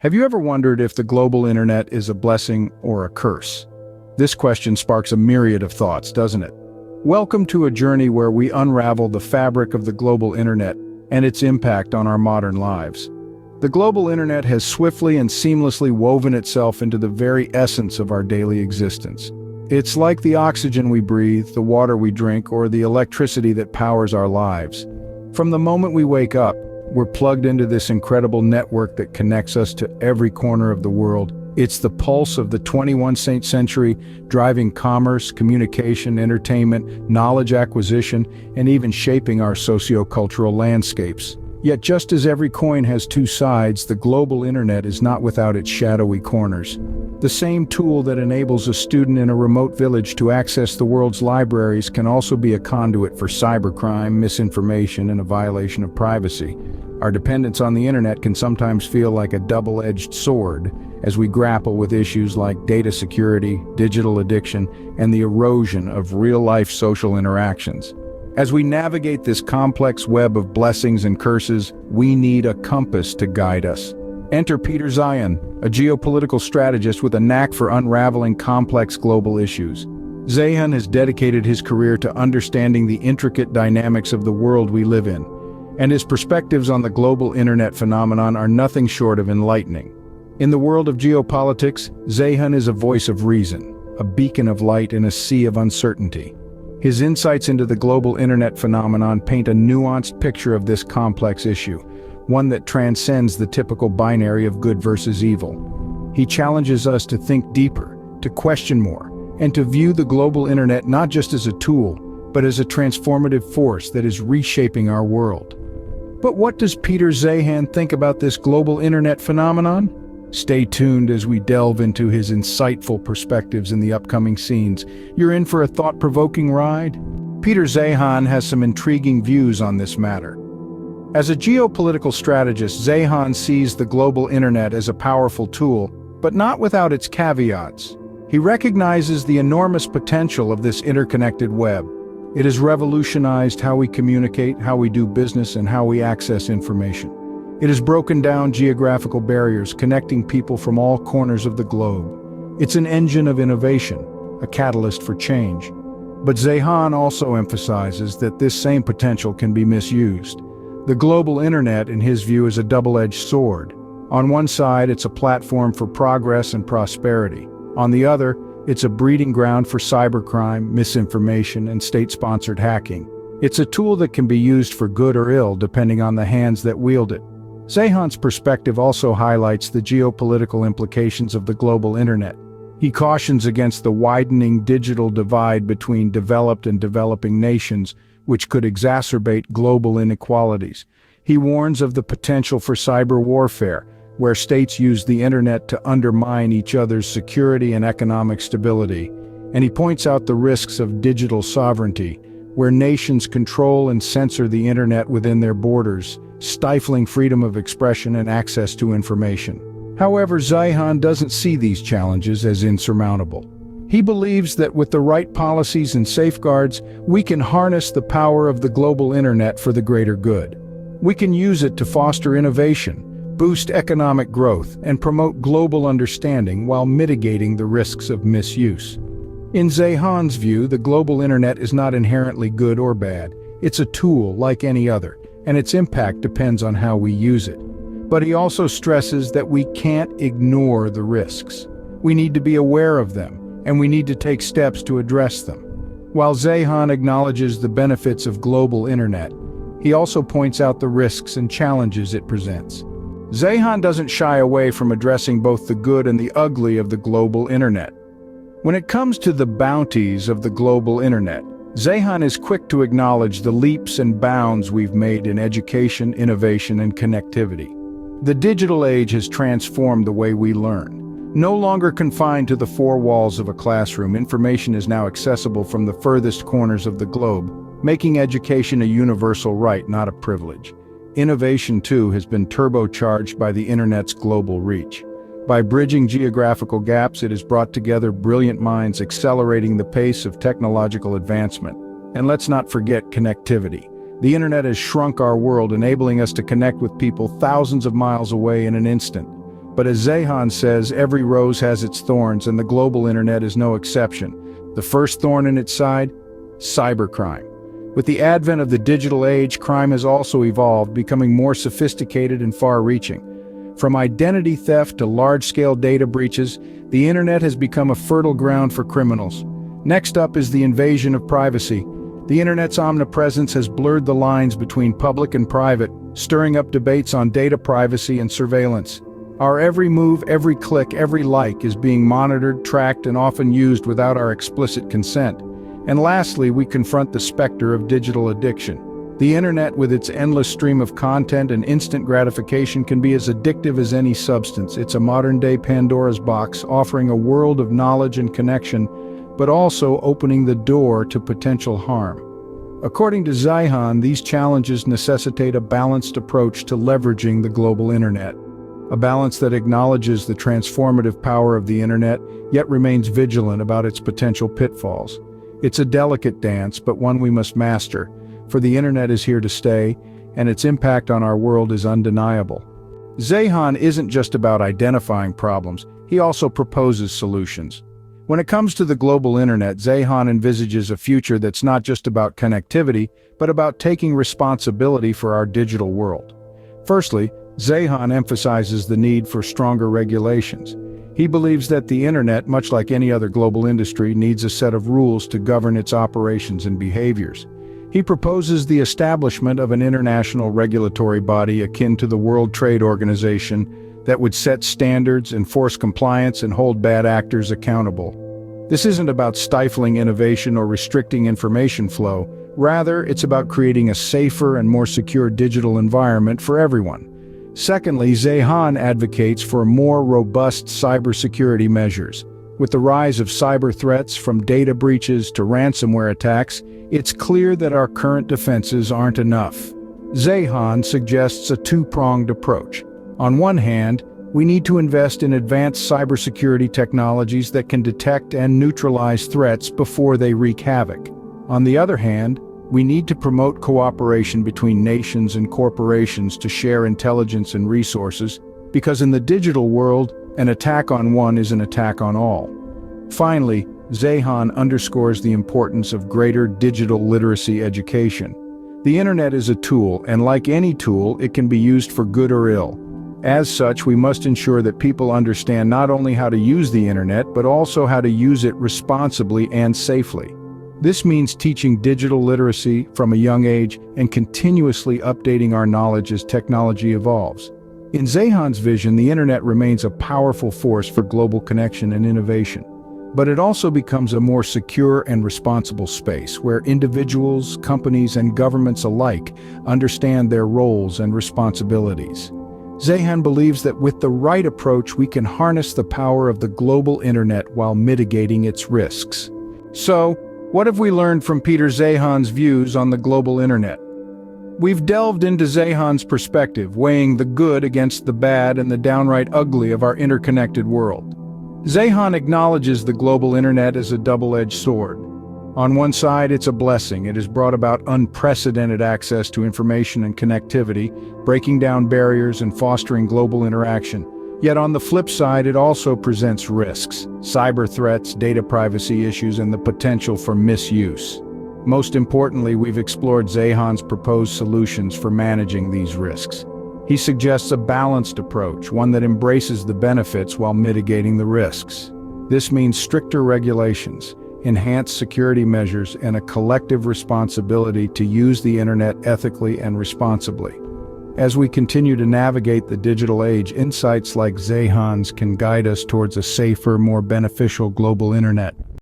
Have you ever wondered if the global internet is a blessing or a curse? This question sparks a myriad of thoughts, doesn't it? Welcome to a journey where we unravel the fabric of the global internet and its impact on our modern lives. The global internet has swiftly and seamlessly woven itself into the very essence of our daily existence. It's like the oxygen we breathe, the water we drink, or the electricity that powers our lives. From the moment we wake up, we're plugged into this incredible network that connects us to every corner of the world. It's the pulse of the 21st century, driving commerce, communication, entertainment, knowledge acquisition, and even shaping our socio-cultural landscapes. Yet just as every coin has two sides, the global internet is not without its shadowy corners. The same tool that enables a student in a remote village to access the world's libraries can also be a conduit for cybercrime, misinformation, and a violation of privacy. Our dependence on the internet can sometimes feel like a double-edged sword as we grapple with issues like data security, digital addiction, and the erosion of real-life social interactions. As we navigate this complex web of blessings and curses, we need a compass to guide us. Enter Peter Zeihan, a geopolitical strategist with a knack for unraveling complex global issues. Zeihan has dedicated his career to understanding the intricate dynamics of the world we live in, and his perspectives on the global internet phenomenon are nothing short of enlightening. In the world of geopolitics, Zeihan is a voice of reason, a beacon of light in a sea of uncertainty. His insights into the global internet phenomenon paint a nuanced picture of this complex issue, one that transcends the typical binary of good versus evil. He challenges us to think deeper, to question more, and to view the global internet not just as a tool, but as a transformative force that is reshaping our world. But what does Peter Zeihan think about this global internet phenomenon? Stay tuned as we delve into his insightful perspectives in the upcoming scenes. You're in for a thought-provoking ride? Peter Zeihan has some intriguing views on this matter. As a geopolitical strategist, Zeihan sees the global internet as a powerful tool, but not without its caveats. He recognizes the enormous potential of this interconnected web. It has revolutionized how we communicate, how we do business, and how we access information. It has broken down geographical barriers, connecting people from all corners of the globe. It's an engine of innovation, a catalyst for change. But Zeihan also emphasizes that this same potential can be misused. The global internet, in his view, is a double-edged sword. On one side, it's a platform for progress and prosperity. On the other, it's a breeding ground for cybercrime, misinformation, and state-sponsored hacking. It's a tool that can be used for good or ill depending on the hands that wield it. Zeihan's perspective also highlights the geopolitical implications of the global internet. He cautions against the widening digital divide between developed and developing nations, which could exacerbate global inequalities. He warns of the potential for cyber warfare, where states use the internet to undermine each other's security and economic stability. And he points out the risks of digital sovereignty, where nations control and censor the internet within their borders, stifling freedom of expression and access to information. However, Zeihan doesn't see these challenges as insurmountable. He believes that with the right policies and safeguards, we can harness the power of the global internet for the greater good. We can use it to foster innovation, boost economic growth, and promote global understanding while mitigating the risks of misuse. In Zeihan's view, the global internet is not inherently good or bad. It's a tool like any other, and its impact depends on how we use it. But he also stresses that we can't ignore the risks. We need to be aware of them, and we need to take steps to address them. While Zeihan acknowledges the benefits of global internet, he also points out the risks and challenges it presents. Zeihan doesn't shy away from addressing both the good and the ugly of the global internet. When it comes to the bounties of the global internet, Zeihan is quick to acknowledge the leaps and bounds we've made in education, innovation, and connectivity. The digital age has transformed the way we learn. No longer confined to the four walls of a classroom, information is now accessible from the furthest corners of the globe, making education a universal right, not a privilege. Innovation, too, has been turbocharged by the internet's global reach. By bridging geographical gaps, it has brought together brilliant minds, accelerating the pace of technological advancement. And let's not forget connectivity. The internet has shrunk our world, enabling us to connect with people thousands of miles away in an instant. But as Zeihan says, every rose has its thorns, and the global internet is no exception. The first thorn in its side? Cybercrime. With the advent of the digital age, crime has also evolved, becoming more sophisticated and far-reaching. From identity theft to large-scale data breaches, the internet has become a fertile ground for criminals. Next up is the invasion of privacy. The internet's omnipresence has blurred the lines between public and private, stirring up debates on data privacy and surveillance. Our every move, every click, every like is being monitored, tracked, and often used without our explicit consent. And lastly, we confront the specter of digital addiction. The internet, with its endless stream of content and instant gratification, can be as addictive as any substance. It's a modern-day Pandora's box, offering a world of knowledge and connection, but also opening the door to potential harm. According to Zeihan, these challenges necessitate a balanced approach to leveraging the global internet. A balance that acknowledges the transformative power of the internet, yet remains vigilant about its potential pitfalls. It's a delicate dance, but one we must master, for the internet is here to stay, and its impact on our world is undeniable. Zeihan isn't just about identifying problems, he also proposes solutions. When it comes to the global internet, Zeihan envisages a future that's not just about connectivity, but about taking responsibility for our digital world. Firstly, Zeihan emphasizes the need for stronger regulations. He believes that the internet, much like any other global industry, needs a set of rules to govern its operations and behaviors. He proposes the establishment of an international regulatory body akin to the World Trade Organization that would set standards, enforce compliance, and hold bad actors accountable. This isn't about stifling innovation or restricting information flow. Rather, it's about creating a safer and more secure digital environment for everyone. Secondly, Zeihan advocates for more robust cybersecurity measures. With the rise of cyber threats, from data breaches to ransomware attacks, it's clear that our current defenses aren't enough. Zeihan suggests a two-pronged approach. On one hand, we need to invest in advanced cybersecurity technologies that can detect and neutralize threats before they wreak havoc. On the other hand, we need to promote cooperation between nations and corporations to share intelligence and resources, because in the digital world, an attack on one is an attack on all. Finally, Zeihan underscores the importance of greater digital literacy education. The internet is a tool, and like any tool, it can be used for good or ill. As such, we must ensure that people understand not only how to use the internet, but also how to use it responsibly and safely. This means teaching digital literacy from a young age and continuously updating our knowledge as technology evolves. In Zeihan's vision, the internet remains a powerful force for global connection and innovation. But it also becomes a more secure and responsible space where individuals, companies, and governments alike understand their roles and responsibilities. Zeihan believes that with the right approach, we can harness the power of the global internet while mitigating its risks. So, what have we learned from Peter Zeihan's views on the global internet? We've delved into Zeihan's perspective, weighing the good against the bad and the downright ugly of our interconnected world. Zeihan acknowledges the global internet as a double-edged sword. On one side, it's a blessing. It has brought about unprecedented access to information and connectivity, breaking down barriers and fostering global interaction. Yet on the flip side, it also presents risks: cyber threats, data privacy issues, and the potential for misuse. Most importantly, we've explored Zeihan's proposed solutions for managing these risks. He suggests a balanced approach, one that embraces the benefits while mitigating the risks. This means stricter regulations, enhanced security measures, and a collective responsibility to use the internet ethically and responsibly. As we continue to navigate the digital age, insights like Zeihan's can guide us towards a safer, more beneficial global internet.